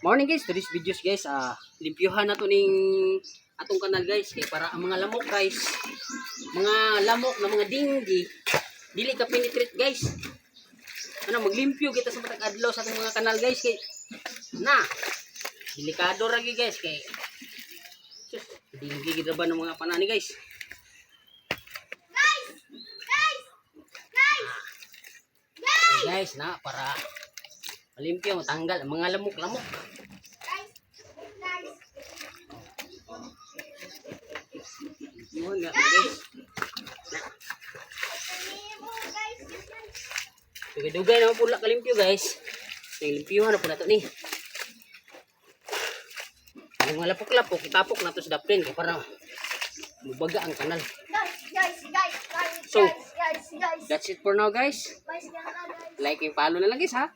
Morning guys, today's videos guys, limpyuhan na to ning atong kanal guys, kay para ang mga lamok guys, mga lamok na mga dinggi, dili ka penetrate guys. Ano, maglimpyo kita sa matag adlaw sa atong mga kanal guys, kay na delikado ra gyud guys, kay sus, dinggi gid ba ng mga panani guys. Guys na para malimpyo, matanggal ang mga lamok-lamok. Yun nga guys. Dugay-dugay naman pula kalimpyo guys. Limpyuhan na po na ito ni. Yung mga lapok-lapok, itapok na ito sa daplin kaya para mabaga ang kanal. So, that's it for now guys. Like and follow na lang guys ha.